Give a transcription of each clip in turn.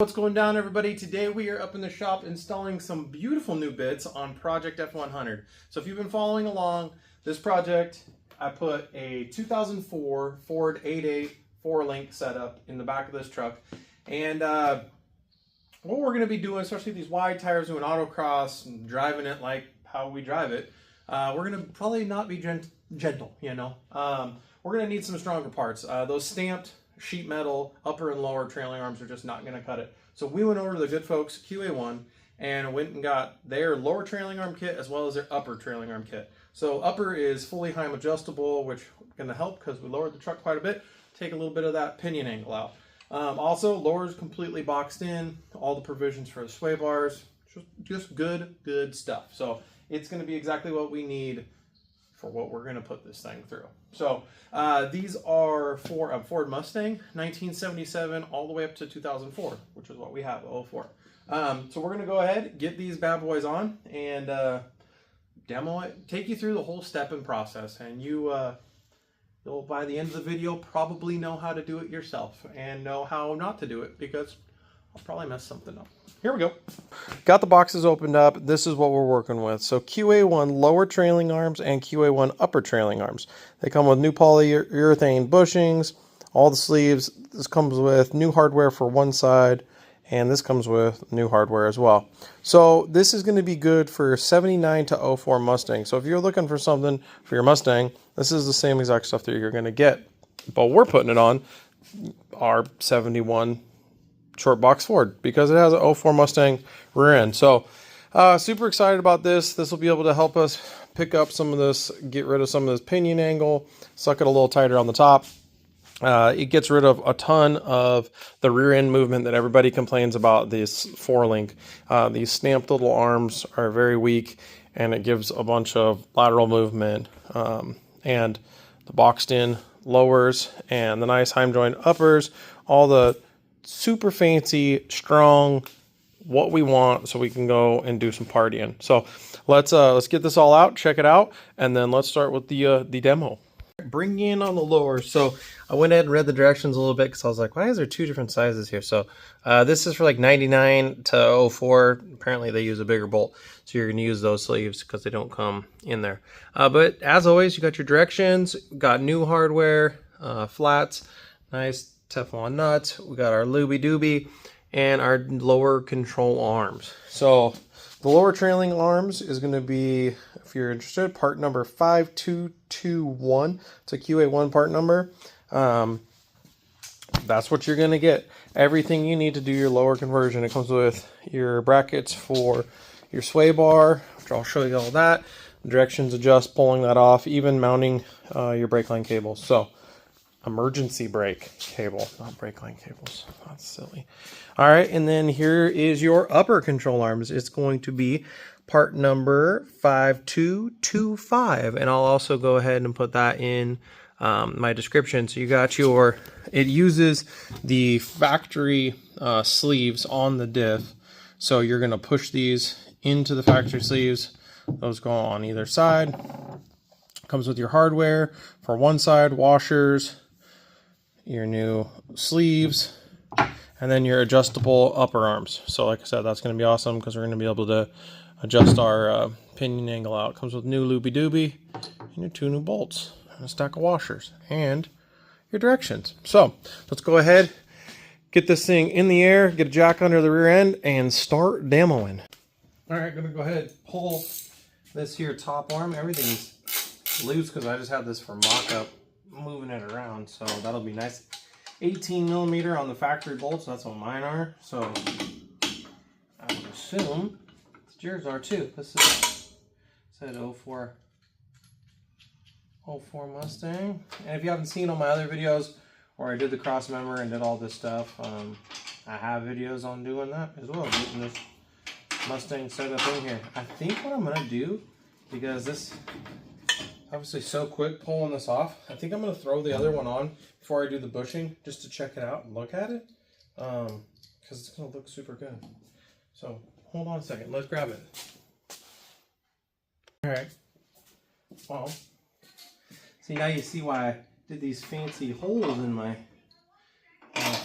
What's going down, everybody? Today we are up in the shop installing some beautiful new bits on Project F100. So if you've been following along this project, I put a 2004 Ford 88 4-link setup in the back of this truck. And what we're going to be doing, especially these wide tires doing autocross and driving it like how we drive it, we're going to probably not be gentle, you know. We're going to need some stronger parts. Those stamped sheet metal upper and lower trailing arms are just not going to cut it. So we went over to the good folks QA1 and went and got their lower trailing arm kit as well as their upper trailing arm kit. So upper is fully heim adjustable, which is going to help because we lowered the truck quite a bit, take a little bit of that pinion angle out. Also, lower is completely boxed in, all the provisions for the sway bars, just good stuff. So it's going to be exactly what we need for what we're going to put this thing through. So these are for a Ford Mustang, 1977 all the way up to 2004, which is what we have, 04. So we're going to go ahead, get these bad boys on, and demo it, take you through the whole step-in process, and you'll, by the end of the video, probably know how to do it yourself, and know how not to do it, because I'll probably mess something up. Here we go. Got the boxes opened up. This is what we're working with. So QA1 lower trailing arms and QA1 upper trailing arms. They come with new polyurethane bushings, all the sleeves. This comes with new hardware for one side, and this comes with new hardware as well. So this is going to be good for 79 to 04 Mustang. So if you're looking for something for your Mustang, this is the same exact stuff that you're going to get. But we're putting it on our 71 short box Ford because it has an 04 Mustang rear end. So super excited about this. This will be able to help us pick up some of this, get rid of some of this pinion angle, suck it a little tighter on the top. It gets rid of a ton of the rear end movement that everybody complains about this 4-link. These stamped little arms are very weak, and it gives a bunch of lateral movement, and the boxed in lowers and the nice heim joint uppers, all the super fancy, strong, what we want, so we can go and do some partying. So let's get this all out, check it out, and then let's start with the demo. Bring in on the lower. So I went ahead and read the directions a little bit because I was like, why is there two different sizes here? So this is for like 99 to 04. Apparently they use a bigger bolt, so you're going to use those sleeves because they don't come in there. But as always, you got your directions, got new hardware, flats, nice Teflon nuts. We got our looby dooby and our lower control arms. So the lower trailing arms is going to be, if you're interested, part number 5221. It's a QA1 part number. That's what you're going to get. Everything you need to do your lower conversion. It comes with your brackets for your sway bar, which I'll show you all that. Directions adjust, pulling that off, even mounting your brake line cables. So emergency brake cable, not brake line cables. That's silly. All right, and then here is your upper control arms. It's going to be part number 5225, and I'll also go ahead and put that in my description. So you got your, it uses the factory sleeves on the diff. So you're going to push these into the factory sleeves. Those go on either side. Comes with your hardware for one side, washers, your new sleeves, and then your adjustable upper arms. So like I said, that's going to be awesome because we're going to be able to adjust our pinion angle out. It comes with new looby dooby and your 2 new bolts and a stack of washers and your directions. So let's go ahead, get this thing in the air, get a jack under the rear end, and start demoing. All right, gonna go ahead and pull this here top arm. Everything's loose because I just had this for mock-up, moving it around, so that'll be nice. 18 millimeter on the factory bolts, that's what mine are. So I would assume yours are too. This is said 04 Mustang. And if you haven't seen all my other videos where I did the cross member and did all this stuff, I have videos on doing that as well, getting this Mustang set up in here. I think what I'm gonna do, because this obviously so quick pulling this off, I think I'm going to throw the other one on before I do the bushing just to check it out and look at it, because it's going to look super good. So hold on a second, let's grab it. Alright, well, see, now you see why I did these fancy holes in my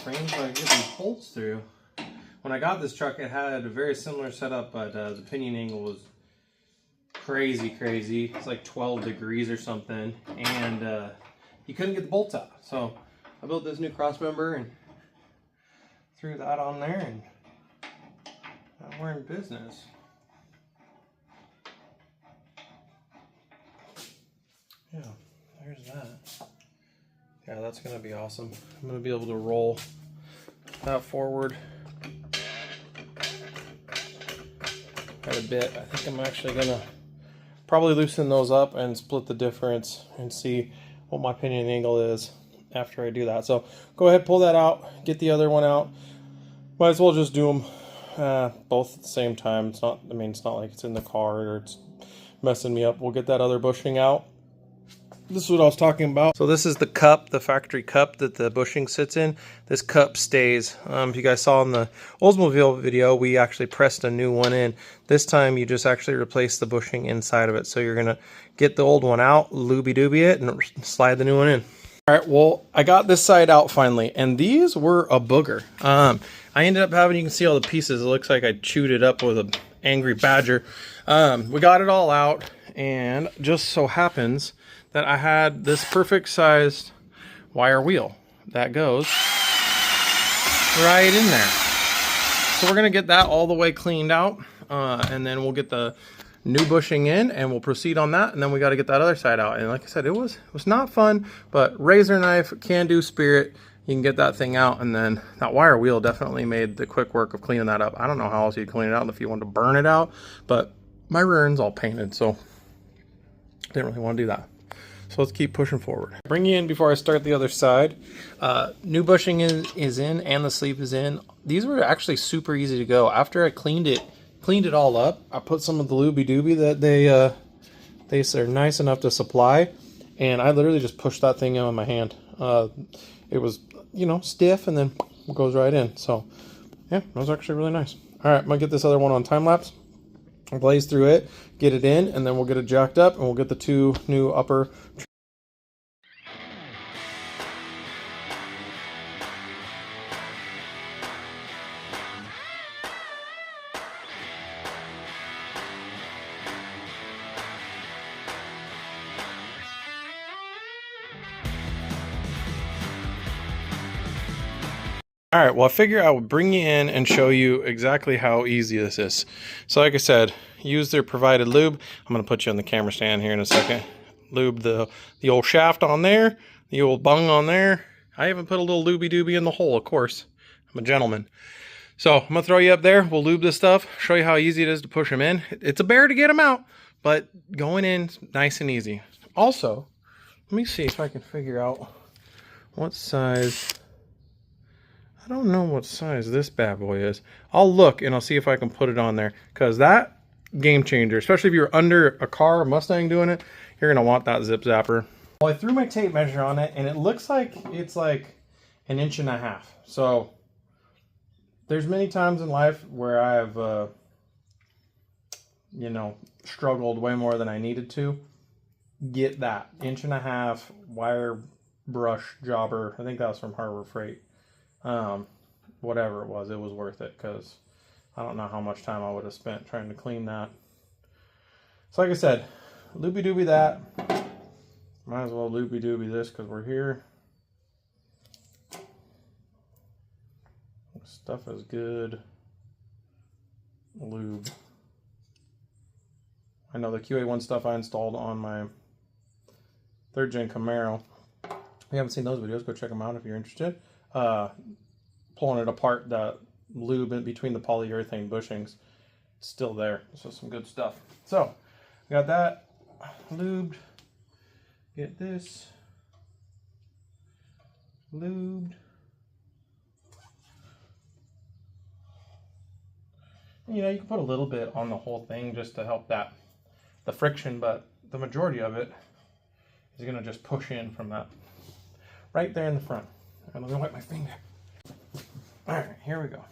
frames where I get these bolts through. when I got this truck, it had a very similar setup, but the pinion angle was crazy. It's like 12 degrees or something, and you couldn't get the bolts out. So I built this new cross member and threw that on there, and now we're in business. Yeah, there's that. Yeah, that's gonna be awesome. I'm gonna be able to roll that forward quite a bit. I think I'm actually gonna probably loosen those up and split the difference and see what my pinion angle is after I do that. So go ahead, pull that out, get the other one out. Might as well just do them both at the same time. It's not, I mean, it's not like it's in the car or it's messing me up. We'll get that other bushing out. This is what I was talking about. So this is the cup, the factory cup that the bushing sits in. This cup stays. If you guys saw in the Oldsmobile video, we actually pressed a new one in. This time you just actually replace the bushing inside of it. So you're gonna get the old one out, looby-dooby it, and slide the new one in. All right, well, I got this side out finally, and these were a booger. I ended up having, you can see all the pieces. It looks like I chewed it up with an angry badger. We got it all out, and just so happens that I had this perfect sized wire wheel that goes right in there. So we're gonna get that all the way cleaned out, and then we'll get the new bushing in and we'll proceed on that, and then we got to get that other side out. And like I said, it was not fun, but razor knife, can-do spirit, you can get that thing out. And then that wire wheel definitely made the quick work of cleaning that up. I don't know how else you'd clean it out if you wanted to burn it out, but my rear end's all painted, so didn't really want to do that. So let's keep pushing forward. Bring you in before I start the other side. New bushing is in and the sleeve is in. These were actually super easy to go. After I cleaned it all up, I put some of the looby-dooby that they are nice enough to supply, and I literally just pushed that thing in with my hand. It was, you know, stiff, and then it goes right in. So yeah, that was actually really nice. All right, I'm gonna get this other one on time lapse. I'll blaze through it, get it in, and then we'll get it jacked up, and we'll get the two new upper. All right, well, I figure I would bring you in and show you exactly how easy this is. So like I said, use their provided lube. I'm gonna put you on the camera stand here in a second. Lube the old shaft on there, the old bung on there. I even put a little looby-dooby in the hole, of course. I'm a gentleman. So I'm gonna throw you up there. We'll lube this stuff, show you how easy it is to push them in. It's a bear to get them out, but going in, nice and easy. Also, let me see if I can figure out what size. I don't know what size this bad boy is. I'll look and I'll see if I can put it on there, because that game changer, especially if you're under a car, a Mustang doing it, you're gonna want that zip zapper. Well, I threw my tape measure on it and it looks like it's like 1.5 inches. So there's many times in life where I've you know, struggled way more than I needed to. Get that 1.5 inch wire brush jobber. I think that was from Harbor Freight. Whatever it was worth it, because I don't know how much time I would have spent trying to clean that. So like I said, looby-dooby that. Might as well looby-dooby this because we're here. This stuff is good lube. I know the QA1 stuff I installed on my 3rd gen Camaro. If you haven't seen those videos, go check them out if you're interested. Pulling it apart, the lube in between the polyurethane bushings, it's still there. So some good stuff. So got that lubed. Get this lubed. You know, you can put a little bit on the whole thing just to help the friction, but the majority of it is going to just push in from that right there in the front. And let me wipe my finger. All right, here we go.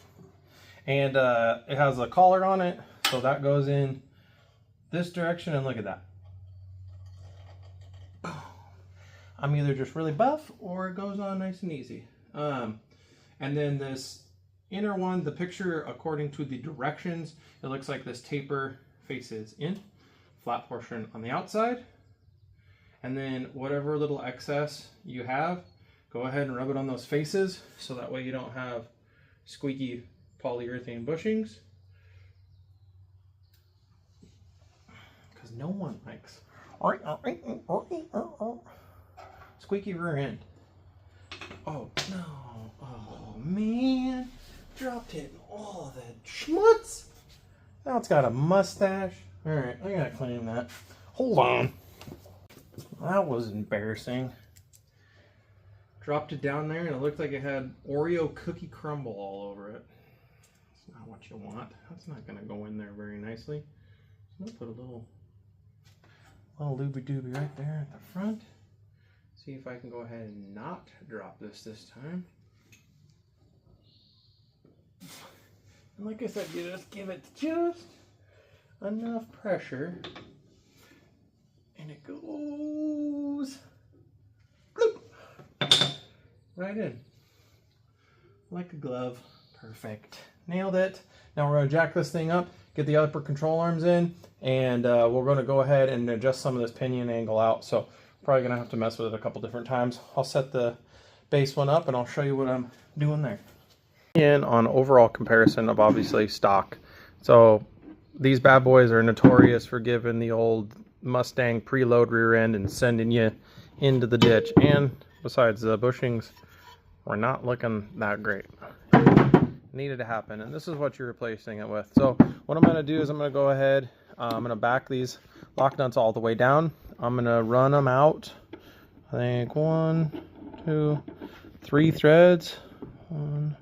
And it has a collar on it, so that goes in this direction, and look at that. I'm either just really buff or it goes on nice and easy. And then this inner one, the picture according to the directions, it looks like this taper faces in, flat portion on the outside. And then whatever little excess you have, go ahead and rub it on those faces so that way you don't have squeaky polyurethane bushings. Because no one likes squeaky rear end. Oh no, oh man, dropped it in all the schmutz. Now it's got a mustache. All right, I gotta clean that. Hold on. That was embarrassing. Dropped it down there and it looked like it had Oreo cookie crumble all over it. That's not what you want. That's not gonna go in there very nicely. So I'm gonna put a little looby-dooby right there at the front. See if I can go ahead and not drop this time. And like I said, you just give it just enough pressure and it goes bloop, right in like a glove. Perfect. Nailed it. Now we're going to jack this thing up, get the upper control arms in, and we're going to go ahead and adjust some of this pinion angle out. So probably going to have to mess with it a couple different times. I'll set the base one up and I'll show you what I'm doing there. In on overall comparison of obviously stock. So these bad boys are notorious for giving the old Mustang preload rear end and sending you into the ditch. And besides, the bushings were not looking that great. Needed to happen, and this is what you're replacing it with. So what I'm going to do is I'm going to go ahead, I'm going to back these lock nuts all the way down. I'm going to run them out, I think 1, 2, 3 threads. 1,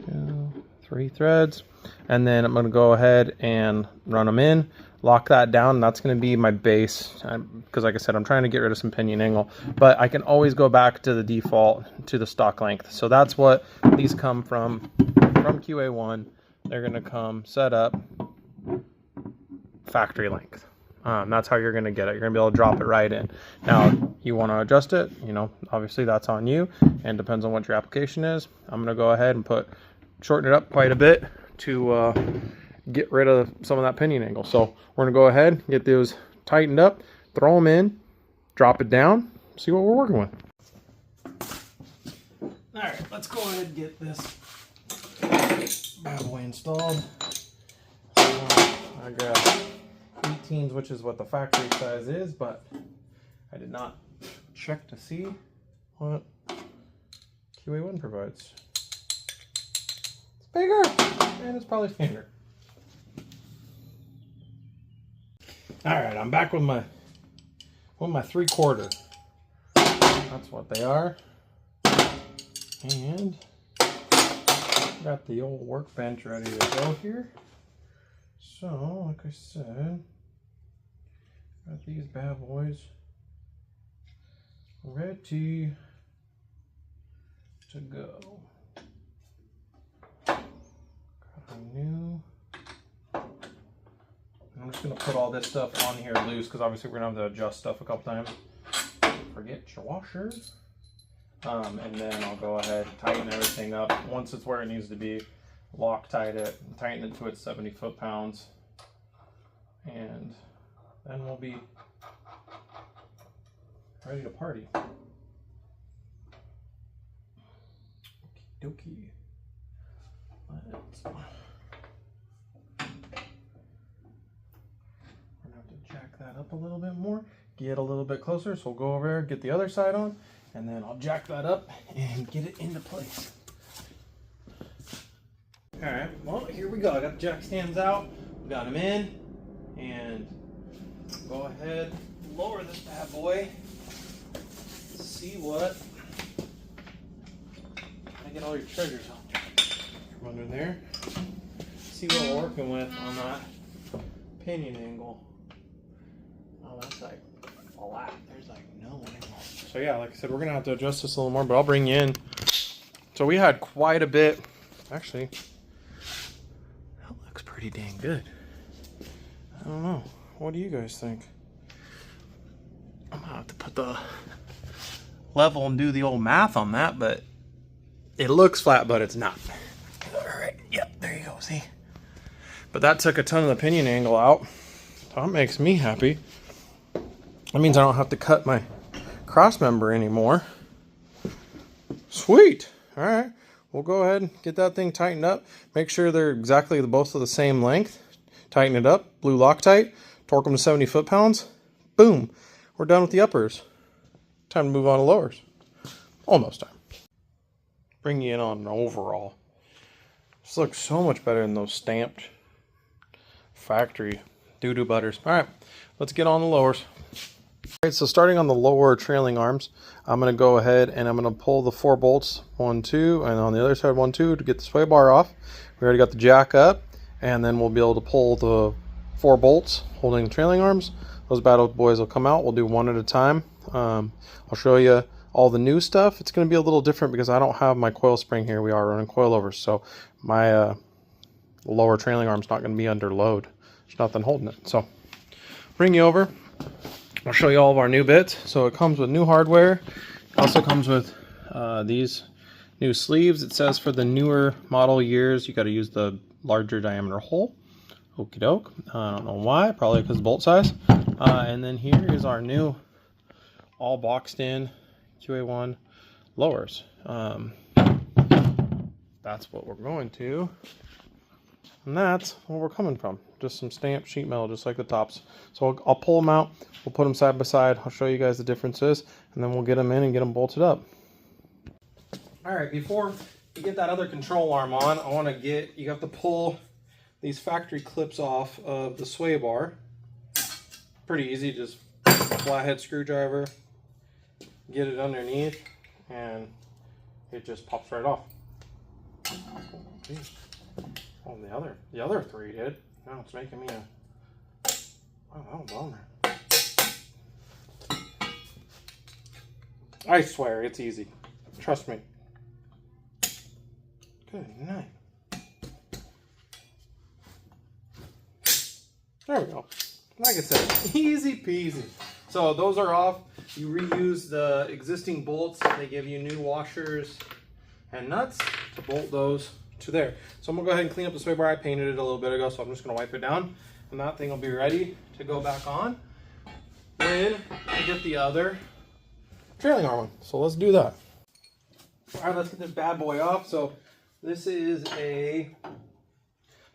2, 3 threads, and then I'm going to go ahead and run them in, lock that down, and that's going to be my base, because like I said, I'm trying to get rid of some pinion angle, but I can always go back to the default, to the stock length. So that's what these come from QA1. They're going to come set up factory length. That's how you're going to get it. You're going to be able to drop it right in. Now, you want to adjust it, you know, obviously that's on you, and depends on what your application is. I'm going to go ahead and shorten it up quite a bit to get rid of some of that pinion angle. So we're going to go ahead, get those tightened up, throw them in, drop it down, see what we're working with. All right, let's go ahead and get this bad boy installed. I grabbed 18s, which is what the factory size is, but I did not check to see what QA1 provides. It's bigger, and it's probably standard. All right, I'm back with my 3/4. That's what they are. And got the old workbench ready to go here. So, like I said, got these bad boys ready to go. Got a new. I'm just going to put all this stuff on here loose because obviously we're going to have to adjust stuff a couple times. Forget your washer. And then I'll go ahead and tighten everything up. Once it's where it needs to be, Loctite it, tighten it to its 70 foot-pounds. And then we'll be ready to party. Okie dokie. Let's... jack that up a little bit more, get a little bit closer, so we'll go over there, get the other side on, and then I'll jack that up and get it into place. Alright, well, here we go. I got the jack stands out, we got them in, and go ahead, lower this bad boy, see what, I get all your treasures on. From under there, see what we're working with on that pinion angle. Oh, that's like flat. There's like no angle. So yeah, like I said, we're gonna have to adjust this a little more, but I'll bring you in. So we had quite a bit. Actually, that looks pretty dang good. I don't know. What do you guys think? I'm gonna have to put the level and do the old math on that, but it looks flat, but it's not. See? But that took a ton of the pinion angle out. So that makes me happy. That means I don't have to cut my cross member anymore. Sweet. All right. We'll go ahead and get that thing tightened up. Make sure they're exactly both of the same length. Tighten it up. Blue Loctite. Torque them to 70 foot-pounds. Boom. We're done with the uppers. Time to move on to lowers. Almost time. Bring you in on an overall. This looks so much better than those stamped factory doo-doo butters. All right. Let's get on the lowers. Alright, so starting on the lower trailing arms, I'm going to go ahead and I'm going to pull the 4 bolts, 1, 2, and on the other side 1, 2 to get the sway bar off. We already got the jack up, and then we'll be able to pull the 4 bolts holding the trailing arms. Those bad boys will come out. We'll do one at a time. I'll show you all the new stuff. It's going to be a little different because I don't have my coil spring here. We are running coilovers, so my lower trailing arm's not going to be under load. There's nothing holding it. So bring you over. I'll show you all of our new bits. So it comes with new hardware. It also comes with these new sleeves. It says for the newer model years, you got to use the larger diameter hole. Okie doke. I don't know why. Probably because of bolt size. And then here is our new all boxed in QA1 lowers. That's what we're going to. And that's where we're coming from. Just some stamped sheet metal, just like the tops. So I'll pull them out. We'll put them side by side. I'll show you guys the differences, and then we'll get them in and get them bolted up. All right, before you get that other control arm on, I want to you have to pull these factory clips off of the sway bar. Pretty easy, just flathead screwdriver, get it underneath, and it just pops right off. Oh, the other 3 did. Now it's making me a bummer. I swear it's easy. Trust me. Good night. There we go. Like I said, easy peasy. So those are off. You reuse the existing bolts. They give you new washers and nuts to bolt those to there. So I'm gonna go ahead and clean up the sway bar. I painted it a little bit ago, so I'm just gonna wipe it down, and that thing will be ready to go back on when I get the other trailing arm on. So let's do that. All right, let's get this bad boy off. So this is a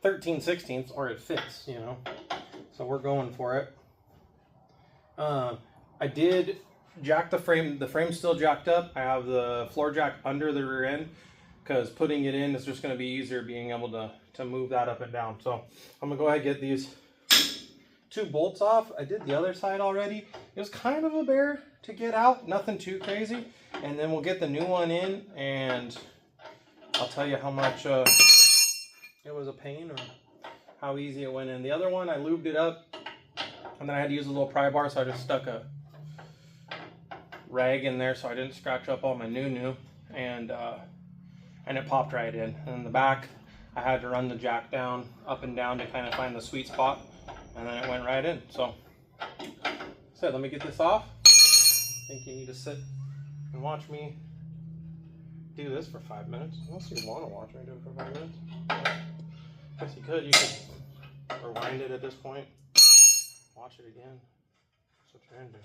13/16, or it fits, you know. So we're going for it. I did jack the frame. The frame's still jacked up. I have the floor jack under the rear end, because putting it in is just going to be easier being able to move that up and down. So I'm going to go ahead and get these 2 bolts off. I did the other side already. It was kind of a bear to get out, nothing too crazy. And then we'll get the new one in, and I'll tell you how much it was a pain or how easy it went in. The other one, I lubed it up, and then I had to use a little pry bar, so I just stuck a rag in there so I didn't scratch up all my new, and it popped right in. And in the back, I had to run the jack down, up and down to kind of find the sweet spot, and then it went right in. So let me get this off. I think you need to sit and watch me do this for 5 minutes. Unless you want to watch me do it for 5 minutes. Guess you could. You could rewind it at this point. Watch it again. That's what you're going to do.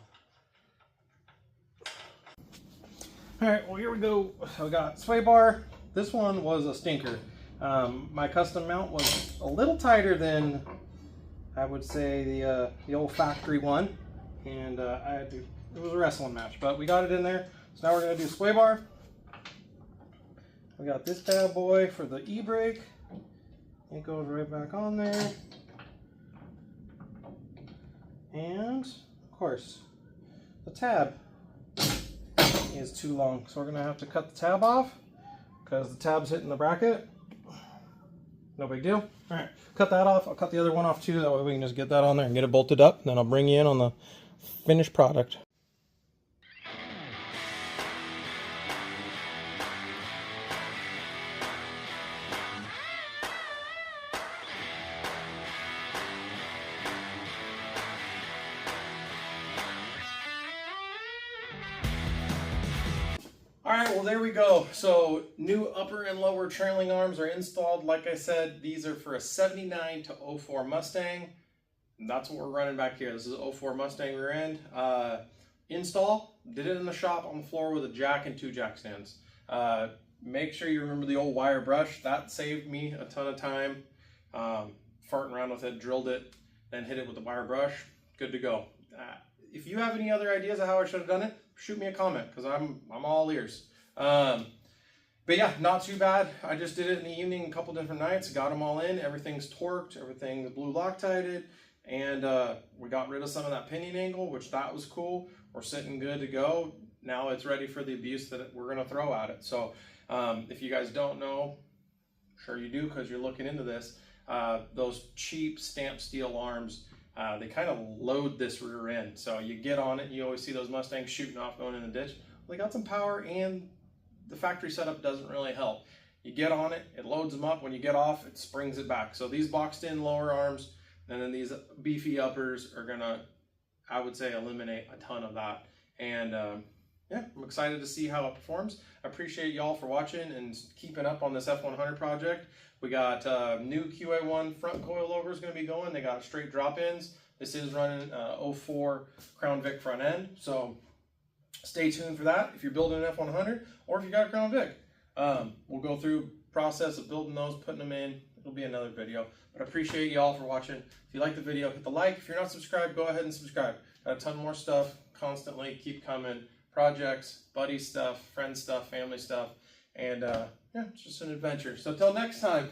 All right, well, here we go. So we got sway bar. This one was a stinker. My custom mount was a little tighter than, I would say, the old factory one, and it was a wrestling match, but we got it in there. So now we're going to do sway bar. We got this bad boy for the e-brake. It goes right back on there. And, of course, the tab is too long, so we're going to have to cut the tab off because the tab's hitting the bracket. No big deal. All right, cut that off. I'll cut the other one off too, that way we can just get that on there and get it bolted up. Then I'll bring you in on the finished product. All right, well, there we go. So new upper and lower trailing arms are installed. Like I said, these are for a 79 to 04 Mustang. And that's what we're running back here. This is a 04 Mustang rear end. Install, did it in the shop on the floor with a jack and 2 jack stands. Make sure you remember the old wire brush. That saved me a ton of time. Farting around with it, drilled it, then hit it with the wire brush. Good to go. If you have any other ideas of how I should have done it, shoot me a comment, because I'm all ears. But yeah, not too bad. I just did it in the evening a couple different nights, got them all in, everything's torqued, everything's blue Loctited, and we got rid of some of that pinion angle, which that was cool. We're sitting good to go. Now it's ready for the abuse that we're gonna throw at it. So if you guys don't know, sure you do because you're looking into this, those cheap stamped steel arms, they kind of load this rear end. So you get on it, you always see those Mustangs shooting off going in the ditch. Well, they got some power, and the factory setup doesn't really help. You get on it, it loads them up. When you get off, it springs it back. So these boxed in lower arms and then these beefy uppers are gonna, I would say, eliminate a ton of that. And yeah, I'm excited to see how it performs. I appreciate y'all for watching and keeping up on this F100 project. We got new QA1 front coilover is going to be going. They got straight drop-ins. This is running 04 Crown Vic front end, so stay tuned for that if you're building an F100 or if you got a Crown Vic. We'll go through process of building those, putting them in. It'll be another video. But I appreciate y'all for watching. If you like the video, hit the like. If you're not subscribed, go ahead and subscribe. Got a ton more stuff constantly. Keep coming. Projects, buddy stuff, friend stuff, family stuff, and yeah, it's just an adventure. So till next time,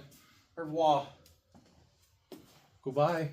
au revoir. Goodbye.